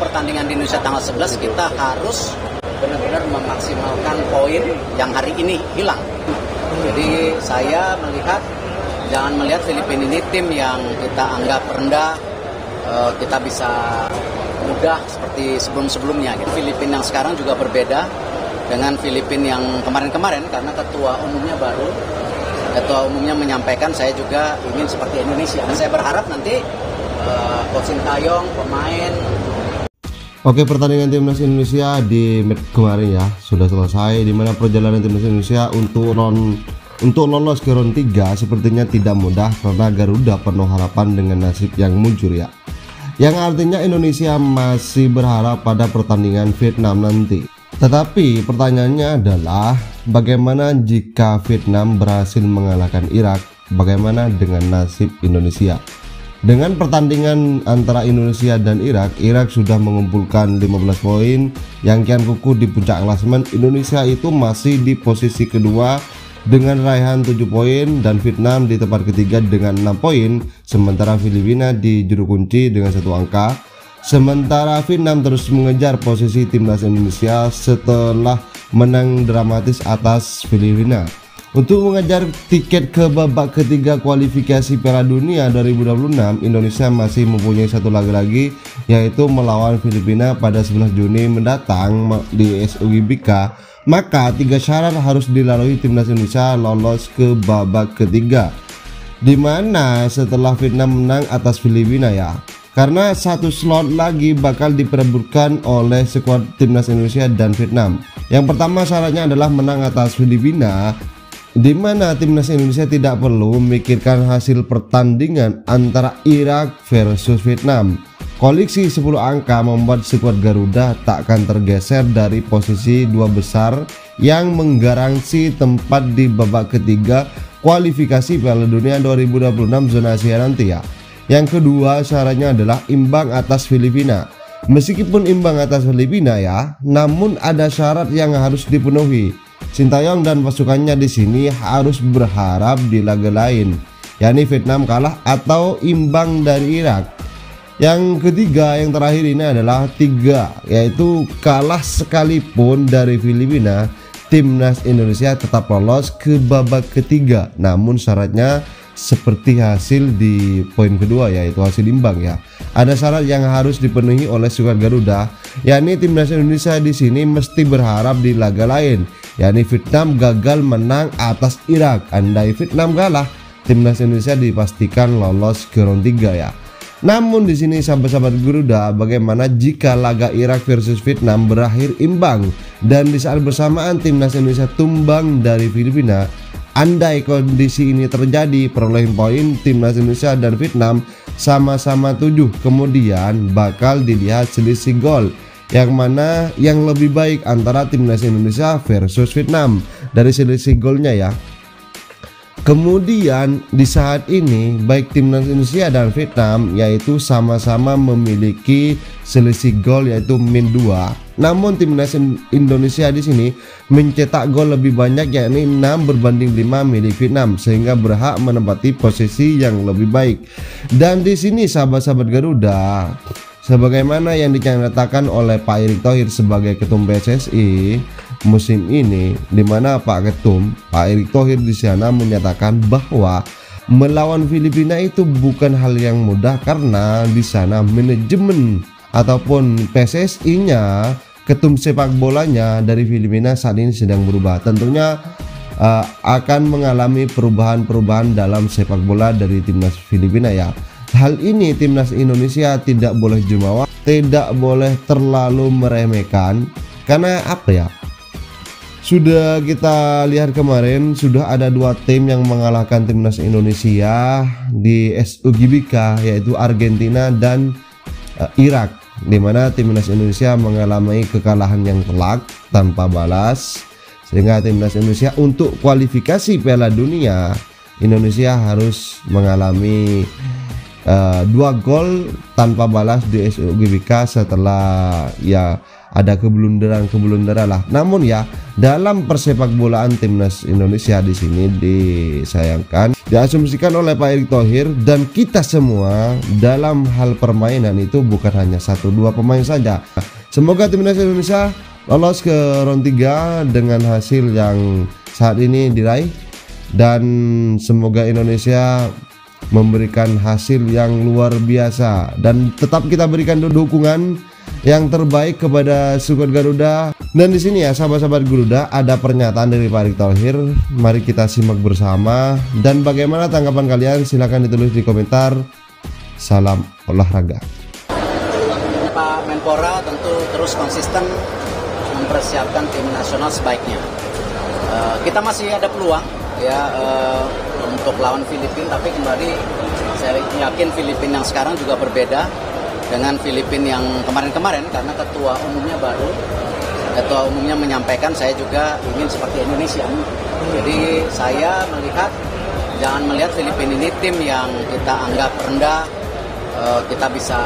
pertandingan di Indonesia tanggal 11 kita harus benar-benar memaksimalkan poin yang hari ini hilang. Jadi saya melihat, jangan melihat Filipina ini tim yang kita anggap rendah, kita bisa mudah seperti sebelum-sebelumnya. Filipina yang sekarang juga berbeda dengan Filipina yang kemarin-kemarin karena ketua umumnya baru. Ketua umumnya menyampaikan saya juga ingin seperti Indonesia. Saya berharap nanti Coach Sintayong, pemain. Oke, pertandingan timnas Indonesia di match kemarin ya sudah selesai, di mana perjalanan timnas Indonesia untuk lolos ke round 3 sepertinya tidak mudah karena Garuda penuh harapan dengan nasib yang mujur ya. Yang artinya Indonesia masih berharap pada pertandingan Vietnam nanti. Tetapi pertanyaannya adalah bagaimana jika Vietnam berhasil mengalahkan Irak? Bagaimana dengan nasib Indonesia? Dengan pertandingan antara Indonesia dan Irak, Irak sudah mengumpulkan 15 poin yang kian kukuh di puncak klasemen. Indonesia itu masih di posisi kedua dengan raihan 7 poin dan Vietnam di tempat ketiga dengan 6 poin, sementara Filipina di juru kunci dengan 1 angka. Sementara Vietnam terus mengejar posisi timnas Indonesia setelah menang dramatis atas Filipina. Untuk mengejar tiket ke babak ketiga kualifikasi Piala Dunia 2026, Indonesia masih mempunyai satu laga lagi, yaitu melawan Filipina pada 11 Juni mendatang di SUGBK. Maka 3 syarat harus dilalui timnas Indonesia lolos ke babak ketiga, dimana setelah Vietnam menang atas Filipina ya, karena 1 slot lagi bakal diperebutkan oleh skuad timnas Indonesia dan Vietnam. Yang pertama syaratnya adalah menang atas Filipina, di mana timnas Indonesia tidak perlu memikirkan hasil pertandingan antara Irak versus Vietnam. Koleksi 10 angka membuat skuad Garuda tak akan tergeser dari posisi 2 besar yang menggaransi tempat di babak ketiga kualifikasi Piala Dunia 2026 zona Asia nanti ya. Yang kedua syaratnya adalah imbang atas Filipina. Meskipun imbang atas Filipina ya, namun ada syarat yang harus dipenuhi. Sintayong dan pasukannya di sini harus berharap di laga lain, yakni Vietnam kalah atau imbang dari Irak. Yang ketiga, yang terakhir ini adalah 3, yaitu kalah sekalipun dari Filipina, timnas Indonesia tetap lolos ke babak ketiga. Namun syaratnya seperti hasil di poin kedua, yaitu hasil imbang ya. Ada syarat yang harus dipenuhi oleh skuad Garuda, yakni timnas Indonesia di sini mesti berharap di laga lain, yakni Vietnam gagal menang atas Irak. Andai Vietnam kalah, timnas Indonesia dipastikan lolos ke round 3 ya. Namun di sini sahabat-sahabat Garuda, bagaimana jika laga Irak versus Vietnam berakhir imbang dan di saat bersamaan timnas Indonesia tumbang dari Filipina? Andai kondisi ini terjadi, perolehan poin timnas Indonesia dan Vietnam sama-sama 7, kemudian bakal dilihat selisih gol yang mana yang lebih baik antara timnas Indonesia versus Vietnam dari selisih golnya ya. Kemudian di saat ini baik timnas Indonesia dan Vietnam yaitu sama-sama memiliki selisih gol yaitu -2. Namun timnas Indonesia di sini mencetak gol lebih banyak yakni 6 berbanding 5 milik Vietnam sehingga berhak menempati posisi yang lebih baik. Dan di sini sahabat-sahabat Garuda, sebagaimana yang dinyatakan oleh Pak Erick Thohir sebagai Ketum PSSI musim ini, di mana Pak Erick Thohir di sana menyatakan bahwa melawan Filipina itu bukan hal yang mudah karena di sana manajemen ataupun PSSI-nya, ketum sepak bolanya dari Filipina saat ini sedang berubah. Tentunya akan mengalami perubahan-perubahan dalam sepak bola dari timnas Filipina ya. Hal ini timnas Indonesia tidak boleh jumawa, tidak boleh terlalu meremehkan, karena apa ya? Sudah kita lihat kemarin sudah ada 2 tim yang mengalahkan timnas Indonesia di SUGBK, yaitu Argentina dan Irak, di mana timnas Indonesia mengalami kekalahan yang telak tanpa balas, sehingga timnas Indonesia untuk kualifikasi Piala Dunia, Indonesia harus mengalami 2 gol tanpa balas di SU GBK setelah ya ada keblunderan lah. Namun ya dalam persepak bolaan timnas Indonesia di sini disayangkan diasumsikan oleh Pak Erick Thohir dan kita semua dalam hal permainan itu bukan hanya 1-2 pemain saja. Semoga timnas Indonesia lolos ke round 3 dengan hasil yang saat ini diraih dan semoga Indonesia memberikan hasil yang luar biasa dan tetap kita berikan dukungan yang terbaik kepada skuad Garuda. Dan di sini ya sahabat-sahabat Garuda ada pernyataan dari Pak Erick Thohir. Mari kita simak bersama dan bagaimana tanggapan kalian silahkan ditulis di komentar. Salam olahraga. Pak Menpora tentu terus konsisten mempersiapkan tim nasional sebaiknya. Kita masih ada peluang ya untuk lawan Filipina, tapi kembali saya yakin Filipina yang sekarang juga berbeda dengan Filipina yang kemarin-kemarin karena ketua umumnya baru. Ketua umumnya menyampaikan saya juga ingin seperti Indonesia. Jadi saya jangan melihat Filipina ini tim yang kita anggap rendah, kita bisa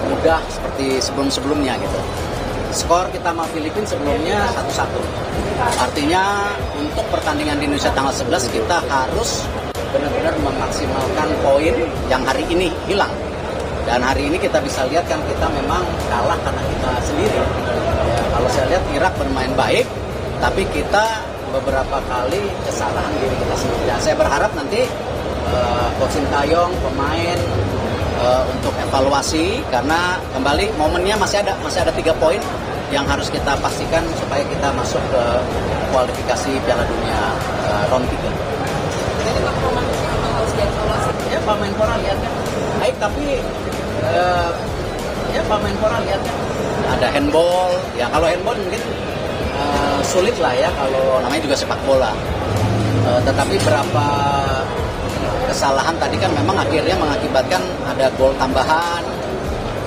mudah seperti sebelum-sebelumnya gitu. Skor kita sama Filipina sebelumnya 1-1. Artinya untuk pertandingan di Indonesia tanggal 11 kita harus benar-benar memaksimalkan poin yang hari ini hilang. Dan hari ini kita bisa lihat kan kita memang kalah karena kita sendiri. Ya, kalau saya lihat Irak bermain baik, tapi kita beberapa kali kesalahan diri kita sendiri. Dan saya berharap nanti Coach Sintayong, pemain untuk evaluasi karena kembali momennya masih ada 3 poin yang harus kita pastikan supaya kita masuk ke kualifikasi Piala Dunia round 3. Jadi Pak Roman harus dievaluasi. Ya Pak Menpora lihat kan baik, tapi ya Pak Menpora lihat kan ada handball. Ya kalau handball mungkin sulit lah ya kalau namanya juga sepak bola. Tetapi berapa kesalahan tadi kan memang akhirnya mengakibatkan ada gol tambahan,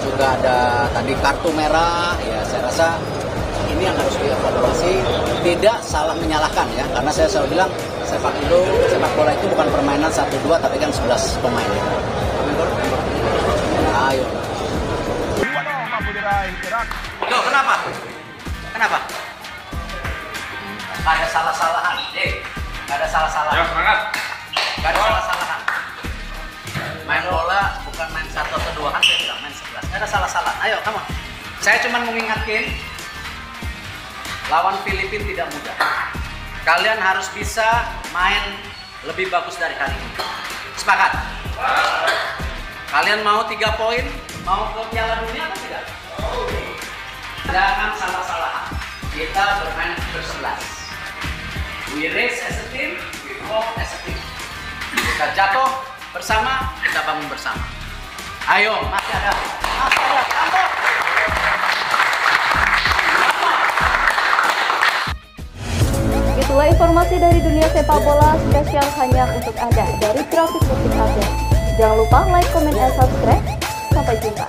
juga ada tadi kartu merah. Ya saya rasa ini yang harus dievaluasi, tidak salah menyalahkan ya, karena saya selalu bilang sepak bola itu bukan permainan 1-2 tapi kan 11 pemain. Ayo. Loh, kenapa? Gak ada salah-salahan. Gak ada salah-salahan. Ya, semangat. Gak ada salah-salahan. Main bola bukan main 1 atau 2 kan, saya bilang main 11. Gak ada salah-salahan. Ayo, kamu. Saya cuma mengingatkan lawan Filipina tidak mudah. Kalian harus bisa main lebih bagus dari hari ini. Sepakat? Kalian mau 3 poin? Mau ke Piala Dunia atau tidak? Jangan salah-salahan. Kita bermain ber-11. We race as a team, we fall as a team. Kita jatuh bersama, kita bangun bersama. Ayo, masih ada. Tambah. Itulah informasi dari dunia sepak bola spesial hanya untuk Anda dari Grafik Musik Update. Jangan lupa like, comment, dan subscribe. Sampai jumpa.